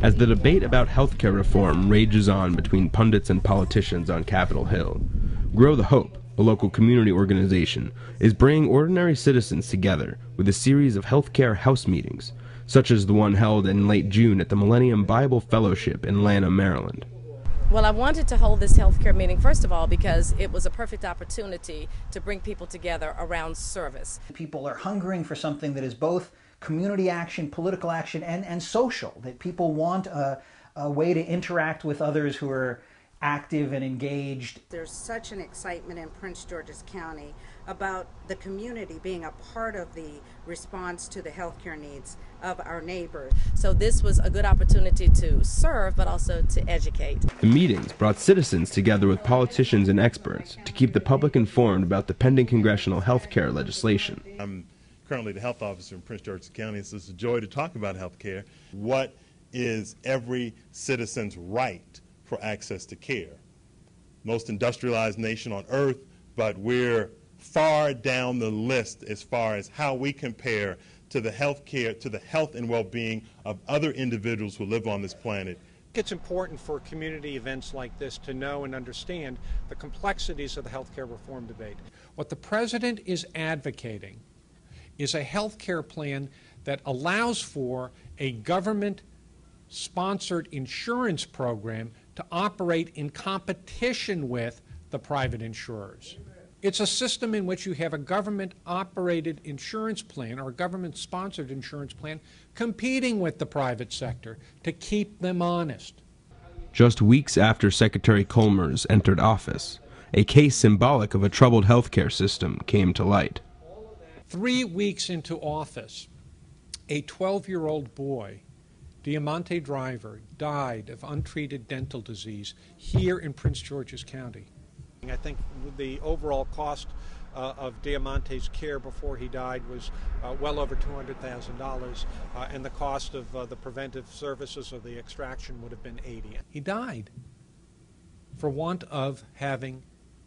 as the debate about healthcare reform rages on between pundits and politicians on Capitol Hill. Grow the Hope, a local community organization, is bringing ordinary citizens together with a series of healthcare house meetings, such as the one held in late June at the Millennium Bible Fellowship in Lanham, Maryland. Well, I wanted to hold this healthcare meeting, first of all, because it was a perfect opportunity to bring people together around service. People are hungering for something that is both community action, political action, and social, that people want a way to interact with others who are active and engaged. There's such an excitement in Prince George's County about the community being a part of the response to the healthcare needs of our neighbors. So this was a good opportunity to serve, but also to educate. The meetings brought citizens together with politicians and experts to keep the public informed about the pending congressional healthcare legislation. I'm currently the health officer in Prince George's County, so it's a joy to talk about healthcare. What is every citizen's right for access to care? Most industrialized nation on earth, but we're far down the list as far as how we compare to the health and well-being of other individuals who live on this planet. It's important for community events like this to know and understand the complexities of the healthcare reform debate. What the president is advocating is a healthcare plan that allows for a government-sponsored insurance program to operate in competition with the private insurers. It's a system in which you have a government-operated insurance plan or a government-sponsored insurance plan competing with the private sector to keep them honest. Just weeks after Secretary Colmers entered office, a case symbolic of a troubled healthcare system came to light. 3 weeks into office, a 12-year-old boy, Diamante Driver, died of untreated dental disease here in Prince George's County. I think the overall cost of Diamante's care before he died was well over $200,000, and the cost of the preventive services or the extraction would have been $80,000. He died for want of having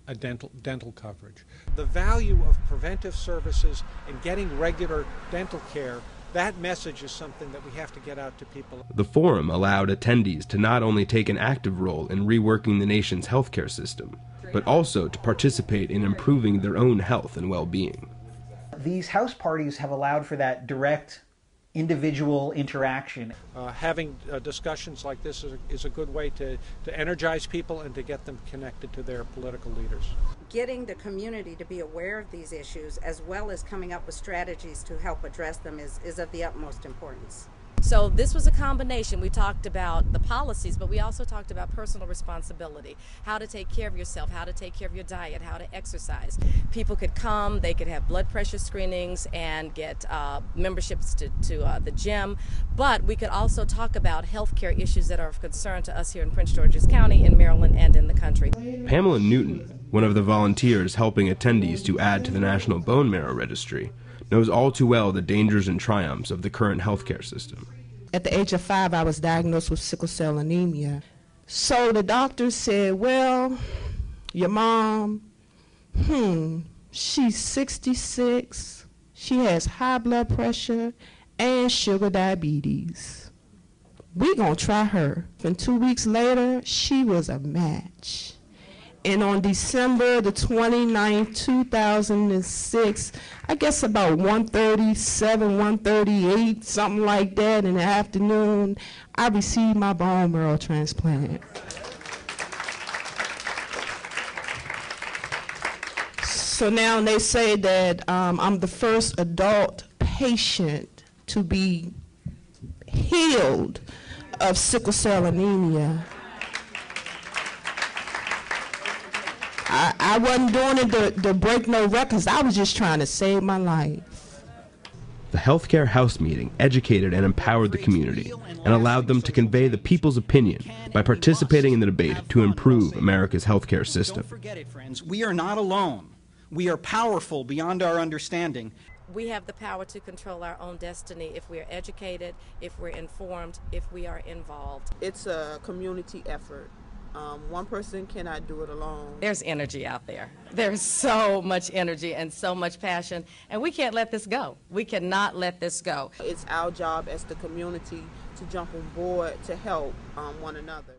a dental coverage. The value of preventive services and getting regular dental care, that message is something that we have to get out to people. The forum allowed attendees to not only take an active role in reworking the nation's healthcare system, but also to participate in improving their own health and well-being. These house parties have allowed for that direct individual interaction. Having discussions like this is a good way to energize people and to get them connected to their political leaders. Getting the community to be aware of these issues as well as coming up with strategies to help address them is of the utmost importance. So this was a combination. We talked about the policies, but we also talked about personal responsibility, how to take care of yourself, how to take care of your diet, how to exercise. People could come, they could have blood pressure screenings and get memberships to the gym, but we could also talk about healthcare issues that are of concern to us here in Prince George's County, in Maryland, and in the country. Pamela Newton, one of the volunteers helping attendees to add to the National Bone Marrow Registry, knows all too well the dangers and triumphs of the current healthcare system. At the age of 5, I was diagnosed with sickle cell anemia. So the doctor said, well, your mom, she's 66, she has high blood pressure and sugar diabetes. We're gonna try her. And 2 weeks later, she was a match. And on December the 29th, 2006, I guess about 1:37, 1:38, something like that in the afternoon, I received my bone marrow transplant. So now they say that I'm the first adult patient to be healed of sickle cell anemia. I wasn't doing it to break no records. I was just trying to save my life. The healthcare house meeting educated and empowered the community and allowed them to convey the people's opinion by participating in the debate to improve America's healthcare system. Don't forget it, friends. We are not alone. We are powerful beyond our understanding. We have the power to control our own destiny if we are educated, if we're informed, if we are involved. It's a community effort. One person cannot do it alone. There's energy out there. There's so much energy and so much passion, and we can't let this go. We cannot let this go. It's our job as the community to jump on board to help one another.